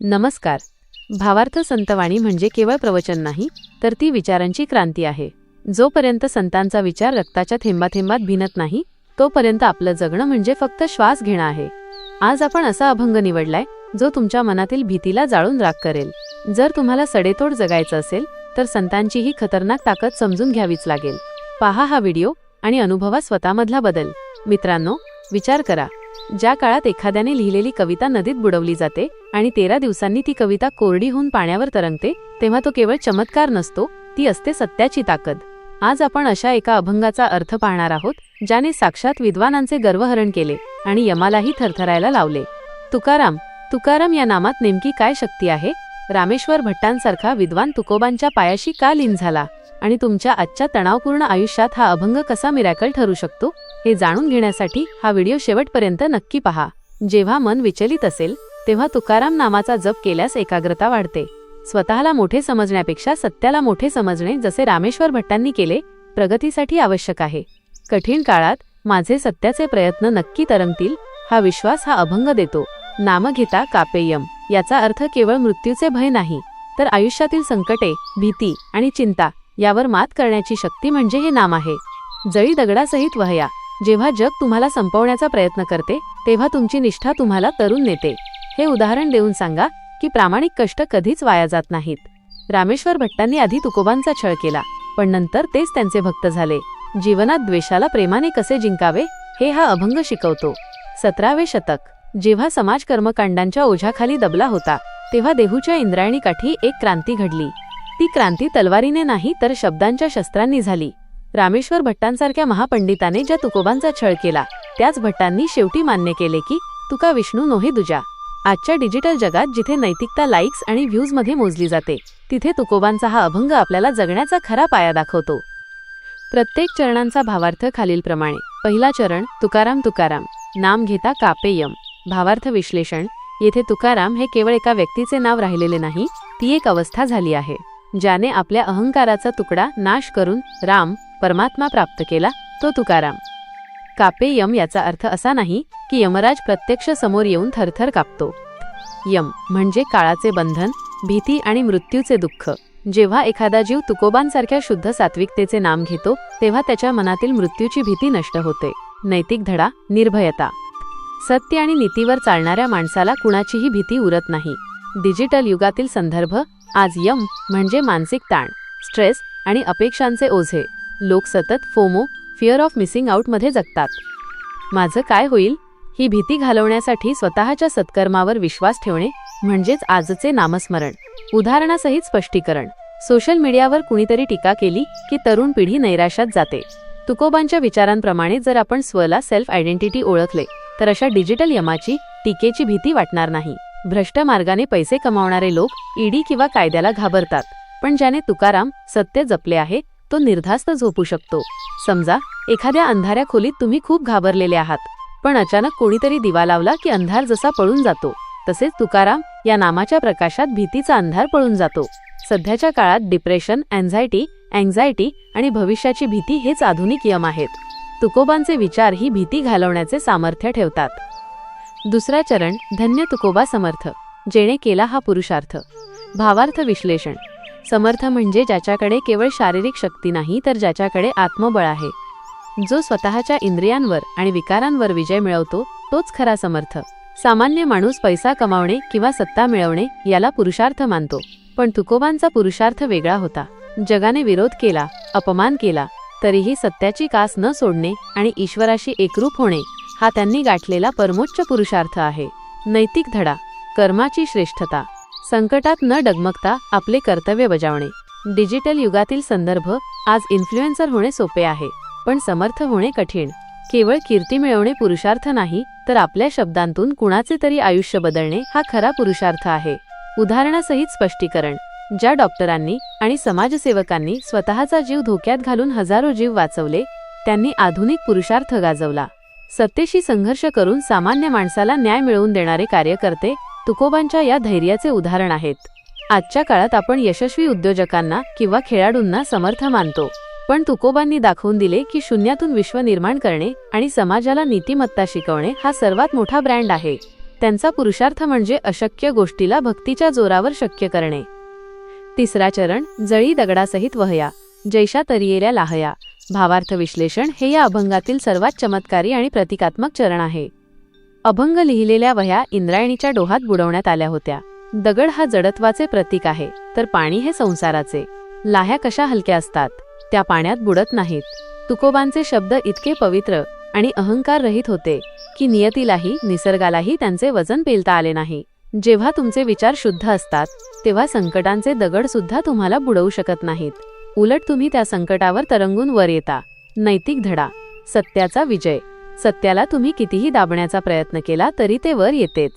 नमस्कार. भावार्थ संतवाणी म्हणजे केवळ प्रवचन नाही, तर ती विचारांची क्रांती आहे. जोपर्यंत संतांचा विचार रक्ताच्या थेंबाथेंबात भिनत नाही, तोपर्यंत आपलं जगणं म्हणजे फक्त श्वास घेणं आहे. आज आपण असा अभंग निवडलाय जो तुमच्या मनातील भीतीला जाळून राख करेल. जर तुम्हाला सडेतोड जगायचं असेल तर संतांची ही खतरनाक ताकद समजून घ्यावीच लागेल. पहा हा व्हिडिओ आणि अनुभवा स्वतःमधला बदल. मित्रांनो, विचार करा, ज्या काळात एखाद्याने लिहिलेली कविता नदीत बुडवली जाते आणि 13 दिवसांनी ती कविता कोरडी होऊन पाण्यावर तरंगते, तेव्हा तो केवळ चमत्कार नसतो, ती असते सत्याची ताकद. आज आपण अशा एका अभंगाचा अर्थ पाहणार आहोत ज्याने साक्षात विद्वानांचे गर्वहरण केले आणि यमालाही थरथरायला लावले. तुकाराम. तुकाराम या नामात नेमकी काय शक्ती आहे? रामेश्वर भट्टांसारखा विद्वान तुकोबांच्या पायाशी का लीन झाला? आणि तुमच्या आजच्या तणावपूर्ण आयुष्यात हा अभंग कसा मिरॅकल ठरू शकतो, हे जाणून घेण्यासाठी हा व्हिडिओ शेवटपर्यंत नक्की पहा. जेव्हा मन विचलित असेल तेव्हा तुकाराम नामाचा जप केल्यास एकाग्रता वाढते. स्वतःला मोठे समजण्यापेक्षा सत्याला मोठे समजणे, जसे रामेश्वर भट्टांनी केले, प्रगतीसाठी आवश्यक आहे. कठीण काळात माझे सत्याचे प्रयत्न नक्की तरंगतील, हा विश्वास हा अभंग देतो. नाम घेता कापेयम याचा अर्थ केवळ मृत्यूचे भय नाही, तर आयुष्यातील संकटे, भीती आणि चिंता यावर मात करण्याची शक्ती म्हणजे हे नाम आहे. जळी दगडासहित वहया. जेव्हा जग तुम्हाला संपवण्याचा प्रयत्न करते तेव्हा तुमची निष्ठा तुम्हाला तरुण नेते. हे उदाहरण देऊन सांगा की प्रामाणिक कष्ट कधीच वाया जात नाहीत. रामेश्वर भट्टांनी आधी तुकोबांचा छळ केला, पण नंतर तेच त्यांचे भक्त झाले. जीवनात द्वेषाला प्रेमाने कसे जिंकावे हे हा अभंग शिकवतो. 17वे शतक. जेव्हा समाज कर्मकांडांच्या ओझ्याखाली दबला होता तेव्हा देहूच्या इंद्रायणी काठी एक क्रांती घडली. ती क्रांती तलवारीने नाही तर शब्दांच्या शस्त्रांनी झाली. रामेश्वर भट्टांसारख्या महापंडिताने ज्या तुकोबांचा छळ केला, त्याच भट्टांनी शेवटी मान्य केले की तुका विष्णू नोहे दुजा. आजच्या डिजिटल जगात जिथे नैतिकता लाईक्स आणि व्ह्यूज मध्ये मोजली जाते, तिथे तुकोबांचा हा अभंग आपल्याला जगण्याचा खरा पाया दाखवतो. प्रत्येक चरणांचा भावार्थ खालीलप्रमाणे. पहिला चरण, तुकाराम. तुकाराम नाम घेता कापेयम. भावार्थ विश्लेषण. येथे तुकाराम हे केवळ एका व्यक्तीचे नाव राहिलेले नाही, ती एक अवस्था झाली आहे. ज्याने आपल्या अहंकाराचा तुकडा नाश करून राम परमात्मा प्राप्त केला, तो तुकाराम. कापेयम याचा अर्थ असा नाही की यमराज प्रत्यक्ष समोर येऊन थरथर कापतो. यम म्हणजे काळाचे बंधन, भीती आणि मृत्यूचे दुःख. जेव्हा एखादा जीव तुकोबांसारख्या शुद्ध सात्विकतेचे नाम घेतो तेव्हा त्याच्या मनातील मृत्यूची भीती नष्ट होते. नैतिक धडा. निर्भयता. सत्य आणि नीतीवर चालणाऱ्या माणसाला कुणाचीही भीती उरत नाही. डिजिटल युगातील संदर्भ. आज यम म्हणजे मानसिक ताण, स्ट्रेस आणि अपेक्षांचे ओझे. लोक सतत FOMO, fear of missing out मध्ये जगतात. माझं काय होईल ही भीती घालवण्यासाठी स्वतःच्या सत्कर्मावर विश्वास ठेवणे म्हणजेच आजचे नामस्मरण. उदाहरणासहित स्पष्टीकरण. सोशल मीडियावर कुणीतरी टीका केली की तरुण पिढी नैराश्यात जाते. तुकोबांच्या विचारांप्रमाणे जर आपण स्वला सेल्फ आयडेंटिटी ओळखले तर अशा डिजिटल यमाची, टीकेची भीती वाटणार नाही. भ्रष्ट मार्गाने पैसे कमावणारे लोक ईडी किंवा कायद्याला घाबरतात, पण ज्याने तुकाराम सत्य जपले आहे तो निर्धास्त झोपू शकतो. समजा एखाद्या अंधाऱ्या खोलीत तुम्ही खूप घाबरलेले आहात, पण अचानक कोणीतरी दिवा लावला की अंधार जसा पळून जातो, तसेच तुकाराम या नामाच्या प्रकाशात भीतीचा अंधार पळून जातो. सध्याच्या काळात डिप्रेशन, अँझायटी आणि भविष्याची भीती हेच आधुनिक यम आहेत. तुकोबांचे विचार ही भीती घालवण्याचे सामर्थ्य ठेवतात. दुसरा चरण, धन्य तुकोबा समर्थ, जेणे केला हा पुरुषार्थ. भावार्थ विश्लेषण. समर्थ म्हणजे ज्याच्याकडे केवळ शारीरिक शक्ती नाही, तर ज्याच्याकडे आत्मबळ आहे. जो स्वतःच्या इंद्रियांवर आणि विकारांवर विजय मिळवतो तोच खरा समर्थ. सामान्य माणूस पैसा कमावणे किंवा सत्ता मिळवणे याला पुरुषार्थ मानतो, पण तुकोबांचा पुरुषार्थ वेगळा होता. जगाने विरोध केला, अपमान केला, तरीही सत्याची कास न सोडणे आणि ईश्वराशी एकरूप होणे हा त्यांनी गाठलेला परमोच्च पुरुषार्थ आहे. नैतिक धडा. कर्माची श्रेष्ठता. संकटात न डगमगता आपले कर्तव्य बजावणे. डिजिटल युगातील संदर्भ. आज इन्फ्लुएन्सर होणे सोपे आहे, पण समर्थ होणे कठीण. केवळ कीर्ती मिळवणे पुरुषार्थ नाही, तर आपल्या शब्दांतून कुणाचे तरी आयुष्य बदलणे हा खरा पुरुषार्थ आहे. उदाहरणासहित स्पष्टीकरण. ज्या डॉक्टरांनी आणि समाजसेवकांनी स्वतःचा जीव धोक्यात घालून हजारो जीव वाचवले, त्यांनी आधुनिक पुरुषार्थ गाजवला. सत्तेशी संघर्ष करून सामान्य माणसाला न्याय मिळवून देणारे कार्यकर्ते तुकोबांच्या या धैर्याचे उदाहरण आहेत. आजच्या काळात आपण यशस्वी उद्योजकांना किंवा खेळाडूंना समर्थ मानतो, पण तुकोबांनी दाखवून दिले की शून्यातून विश्व निर्माण करणे आणि समाजाला नीतिमत्ता शिकवणे हा सर्वात मोठा ब्रँड आहे. त्यांचा पुरुषार्थ म्हणजे अशक्य गोष्टीला भक्तीच्या जोरावर शक्य करणे. तिसरा चरण, जळी दगडासहित वहया जैशा तरियेल्या लाहया. भावार्थ विश्लेषण हे या अभंगातील सर्वात चमत्कारी आणि प्रतिकात्मक चरण आहे. अभंग लिहिलेल्या वह्या इंद्रायणीच्या डोहात बुडवण्यात आल्या होत्या. दगड हा जडत्वाचे प्रतीक आहे, तर पाणी हे संसाराचे. लाह्या कशा हलक्या असतात, त्या पाण्यात बुडत नाहीत. तुकोबांचे शब्द इतके पवित्र आणि अहंकार रहित होते की नियतीलाही निसर्गालाही त्यांचे वजन पेलता आले नाही. जेव्हा तुमचे विचार शुद्ध असतात तेव्हा संकटांचे दगड सुद्धा तुम्हाला बुडवू शकत नाहीत. उलट तुम्ही त्या संकटावर तरंगून वर येता. नैतिक धडा, सत्याचा विजय. सत्याला तुम्ही कितीही दाबण्याचा प्रयत्न केला तरी ते वर येतेच.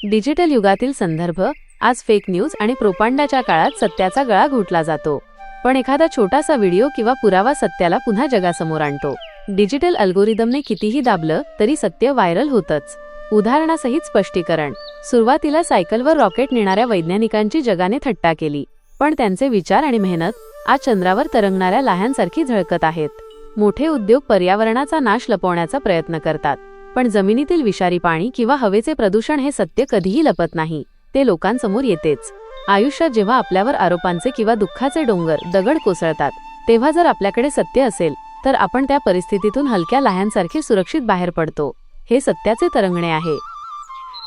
डिजिटल युगातील संदर्भ. आज फेक न्यूज आणि प्रोपागंडाच्या काळात सत्याचा गळा घोटला जातो, पण एखादा छोटासा व्हिडिओ किंवा पुरावा सत्याला पुन्हा जगासमोर आणतो. डिजिटल अल्गोरिदमने कितीही दाबलं तरी सत्य व्हायरल होतच. उदाहरणासहित स्पष्टीकरण. सुरुवातीला सायकलवर रॉकेट नेणाऱ्या वैज्ञानिकांची जगाने थट्टा केली, पण त्यांचे विचार आणि मेहनत आज चंद्रावर तरंगणाऱ्या लाह्यांसारखी झळकत आहेत. मोठे उद्योग पर्यावरणाचा नाश लपवण्याचा प्रयत्न करतात, पण जमिनीतील विषारी पाणी किंवा हवेचे प्रदूषण हे सत्य कधीही लपत नाही, ते लोकांसमोर येतेच. आयुष्यात जेव्हा आपल्यावर आरोपांचे किंवा दुःखाचे डोंगर दगड कोसळतात, तेव्हा जर आपल्याकडे सत्य असेल तर आपण त्या परिस्थितीतून हलक्या लाह्यांसारखे सुरक्षित बाहेर पडतो. हे सत्याचे तरंगणे आहे.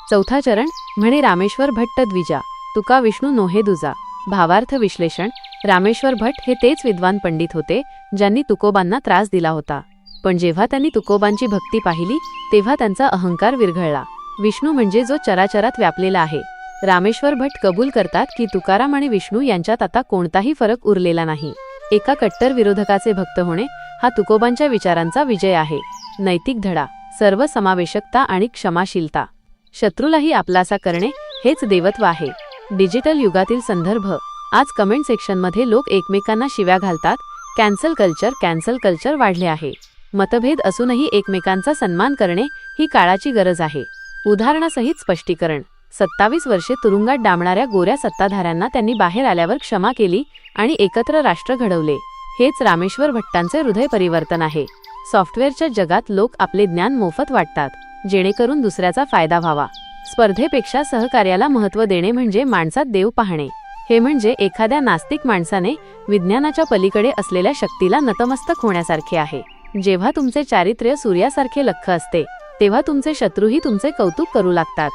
चौथा चरण, म्हणे रामेश्वर भट्ट द्विजा तुका विष्णू नोहे दुजा. भावार्थ विश्लेषण. रामेश्वर भट्ट हे तेच विद्वान पंडित होते ज्यांनी तुकोबांना त्रास दिला होता, पण जेव्हा त्यांनी तुकोबांची भक्ती पाहिली तेव्हा त्यांचा अहंकार विरघळला. विष्णू म्हणजे जो चराचरात व्यापलेला आहे. रामेश्वर भट्ट कबूल करतात की तुकाराम आणि विष्णू यांच्यात आता कोणताही फरक उरलेला नाही. एका कट्टर विरोधकाचे भक्त होणे हा तुकोबांच्या विचारांचा विजय आहे. नैतिक धडा, सर्वसमावेशकता आणि क्षमाशीलता. शत्रूलाही आपलासा करणे हेच देवत्व आहे. डिजिटल युगातील संदर्भ. आज कमेंट सेक्शनमध्ये लोक एकमेकांना शिव्या घालतात. कॅन्सल कल्चर वाढले आहे. मतभेद असूनही एकमेकांचा सन्मान करणे ही काळाची गरज आहे. उदाहरणासहित स्पष्टीकरण. 27 वर्षे तुरुंगात डांबणाऱ्या गोऱ्या सत्ताधाऱ्यांना त्यांनी बाहेर आल्यावर क्षमा केली आणि एकत्र राष्ट्र घडवले. हेच रामेश्वर भट्टांचे हृदय परिवर्तन आहे. सॉफ्टवेअरच्या जगात लोक आपले ज्ञान मोफत वाटतात, जेणेकरून दुसऱ्याचा फायदा व्हावा. स्पर्धेपेक्षा सहकार्याला महत्त्व देणे म्हणजे माणसात देव पाहणे. हे म्हणजे एखाद्या नास्तिक माणसाने विज्ञानाच्या पलीकडे असलेल्या शक्तीला नतमस्तक होण्यासारखे आहे. जेव्हा तुमचे चारित्र्य सूर्यासारखे लख्ख असते तेव्हा तुमचे शत्रूही तुमचे कौतुक करू लागतात.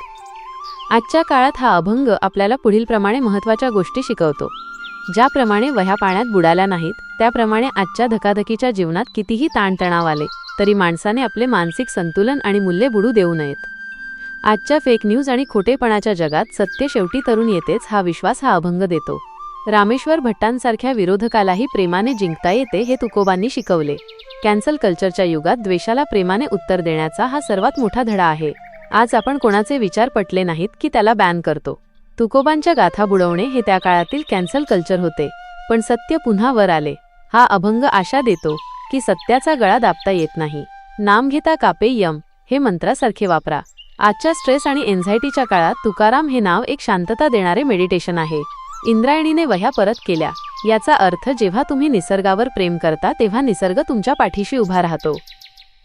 आजच्या काळात हा अभंग आपल्याला पुढीलप्रमाणे महत्त्वाच्या गोष्टी शिकवतो. ज्याप्रमाणे वह्या पाण्यात बुडाल्या नाहीत, त्याप्रमाणे आजच्या धकाधकीच्या जीवनात कितीही ताणतणाव आले तरी माणसाने आपले मानसिक संतुलन आणि मूल्ये बुडू देऊ नयेत. आजच्या फेक न्यूज आणि खोटेपणाच्या जगात सत्य शेवटी तरुण येतेच हा विश्वास हा अभंग देतो. रामेश्वर भट्टांसारख्या विरोधकालाही प्रेमाने जिंकता येते हे तुकोबांनी शिकवले. कॅन्सल कल्चरच्या युगात द्वेषाला प्रेमाने उत्तर देण्याचा हा सर्वात मोठा धडा आहे. आज आपण कोणाचे विचार पटले नाहीत की त्याला बॅन करतो. तुकोबांच्या गाथा बुडवणे हे त्या काळातील कॅन्सल कल्चर होते, पण सत्य पुन्हा वर आले. हा अभंग आशा देतो की सत्याचा गळा दाबता येत नाही. नाम घेता कापे यम हे मंत्रासारखे वापरा. आजच्या स्ट्रेस आणि एन्झायटीच्या काळात तुकाराम हे नाव एक शांतता देणारे मेडिटेशन आहे. इंद्रायणीने वह्या परत केल्या याचा अर्थ जेव्हा तुम्ही निसर्गावर प्रेम करता तेव्हा निसर्ग तुमच्या पाठीशी उभा राहतो.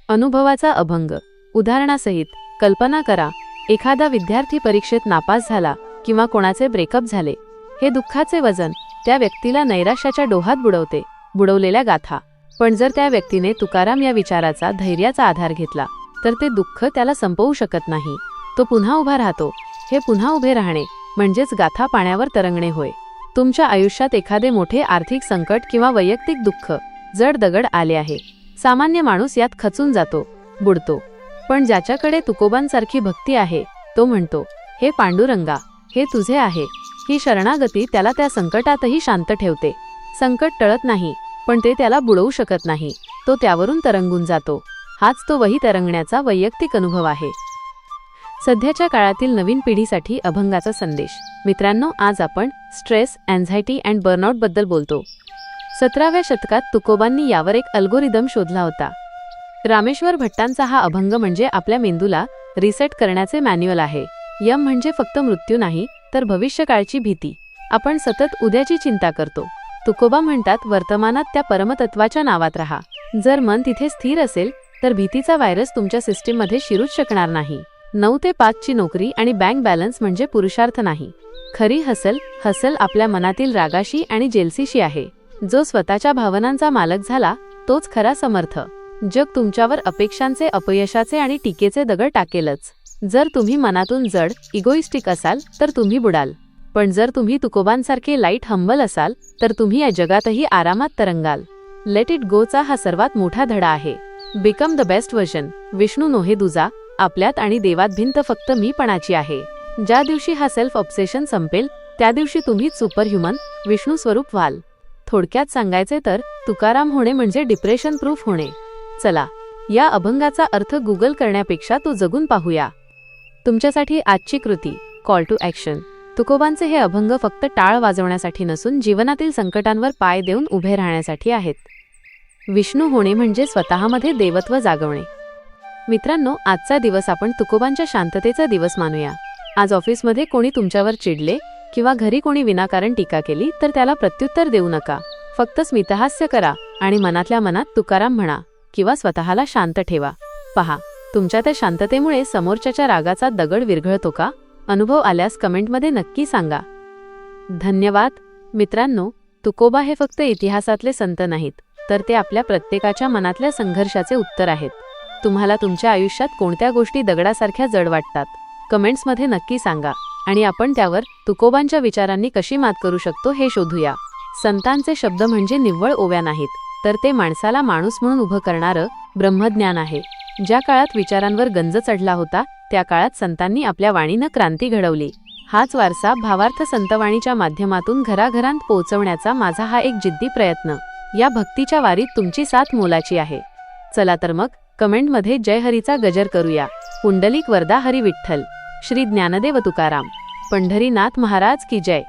अनुभवाचा अभंग. उदाहरणासहित कल्पना करा, एखादा विद्यार्थी परीक्षेत नापास झाला किंवा कोणाचे ब्रेकअप झाले. हे दुःखाचे वजन त्या व्यक्तीला नैराश्याच्या डोहात बुडवते. बुडवलेल्या गाथा. पण जर त्या व्यक्तीने तुकाराम या विचाराचा धैर्याचा आधार घेतला तर ते दुःख त्याला संपवू शकत नाही. तो पुन्हा उभा राहतो. हे पुन्हा उभे राहणे म्हणजेच गाथा पाण्यावर तरंगणे होय. तुमच्या आयुष्यात एखादे मोठे आर्थिक संकट किंवा वैयक्तिक दुःख, जड दगड आले आहे. सामान्य माणूस यात खचून जातो, बुडतो. पण ज्याच्याकडे तुकोबांसारखी भक्ती आहे तो म्हणतो, हे पांडुरंगा, हे तुझे आहे. ही शरणागती त्याला त्या संकटातही शांत ठेवते. संकट टळत नाही, पण ते त्याला बुडवू शकत नाही. तो त्यावरून तरंगून जातो. हाच तो वही तरंगण्याचा वैयक्तिक अनुभव आहे. सध्याच्या काळातील नवीन पिढीसाठी अभंगाचा संदेश. मित्रांनो, आज आपण स्ट्रेस, एन्झायटी अँड बर्नआउट बद्दल बोलतो. 17व्या शतकात तुकोबांनी यावर एक अल्गोरिदम शोधला होता. रामेश्वर भट्टांचा हा अभंग म्हणजे आपल्या मेंदूला रिसेट करण्याचे मॅन्युअल आहे. यम म्हणजे फक्त मृत्यू नाही, तर भविष्यकाळची भीती. आपण सतत उद्याची चिंता करतो. तुकोबा म्हणतात, वर्तमानात त्या परमतत्वाच्या नावात राहा. जर मन तिथे स्थिर असेल तर भीतीचा व्हायरस तुमच्या सिस्टीममध्ये शिरूच शकणार नाही. 9 ते 5 ची नोकरी आणि बँक बॅलन्स म्हणजे पुरुषार्थ नाही. खरी हसल आपल्या मनातील रागाशी आणि जेलसीशी आहे. जो स्वतःच्या भावनांचा मालक झाला तोच खरा समर्थ. जग तुमच्यावर अपेक्षांचे, अपयशाचे आणि टीकेचे दगड टाकेलच. जर तुम्ही मनातून जड, इगोइस्टिक असाल तर तुम्ही बुडाल. पण जर तुम्ही तुकोबांसारखे लाईट, हंबल असाल तर तुम्ही या जगातही आरामात तरंगाल. लेट इट गोचा हा सर्वात मोठा धडा आहे. Become the best version. Vishnu नोहे दुजा. आपल्यात आणि देवात भिंत फक्त मीपणाची आहे. ज्या दिवशी हा सेल्फ ऑब्सेशन संपेल त्या दिवशी तुम्हीच सुपरह्युमन, विष्णू स्वरूप व्हाल. थोडक्यात सांगायचे तर तुकाराम होणे म्हणजे डिप्रेशन प्रूफ होणे. चला, या अभंगाचा अर्थ गुगल करण्यापेक्षा तो जगून पाहूया. तुमच्यासाठी आजची कृती, कॉल टू ॲक्शन. तुकोबांचे हे अभंग फक्त टाळ वाजवण्यासाठी नसून जीवनातील संकटांवर पाय देऊन उभे राहण्यासाठी आहेत. विष्णू होणे म्हणजे स्वतःमध्ये देवत्व जागवणे. मित्रांनो, आजचा दिवस आपण तुकोबांच्या शांततेचा दिवस मानूया. आज ऑफिसमध्ये कोणी तुमच्यावर चिडले किंवा घरी कोणी विनाकारण टीका केली तर त्याला प्रत्युत्तर देऊ नका. फक्त स्मितहास्य करा आणि मनातल्या मनात तुकाराम म्हणा किंवा स्वतःला शांत ठेवा. पहा, तुमच्या त्या शांततेमुळे समोरच्याच्या रागाचा दगड विरघळतो का? अनुभव आल्यास कमेंटमध्ये नक्की सांगा. धन्यवाद. मित्रांनो, तुकोबा हे फक्त इतिहासातले संत नाहीत, तर ते आपल्या प्रत्येकाच्या मनातल्या संघर्षाचे उत्तर आहेत. तुम्हाला तुमच्या आयुष्यात कोणत्या गोष्टी दगडासारख्या जड वाटतात? कमेंट्समध्ये नक्की सांगा आणि आपण त्यावर तुकोबांच्या विचारांनी कशी मात करू शकतो हे शोधूया. संतांचे शब्द म्हणजे निव्वळ ओव्या नाहीत, तर ते माणसाला माणूस म्हणून उभं करणारं ब्रह्मज्ञान आहे. ज्या काळात विचारांवर गंज चढला होता त्या काळात संतांनी आपल्या वाणीनं क्रांती घडवली. हाच वारसा भावार्थ संतवाणीच्या माध्यमातून घराघरांत पोहोचवण्याचा माझा हा एक जिद्दी प्रयत्न. या भक्तीच्या वारीत तुमची साथ मोलाची आहे. चला तर मग कमेंटमध्ये जय हरीचा गजर करूया. पुंडलिक वरदा हरी विठ्ठल. श्री ज्ञानदेव तुकाराम. पंढरीनाथ महाराज की जय.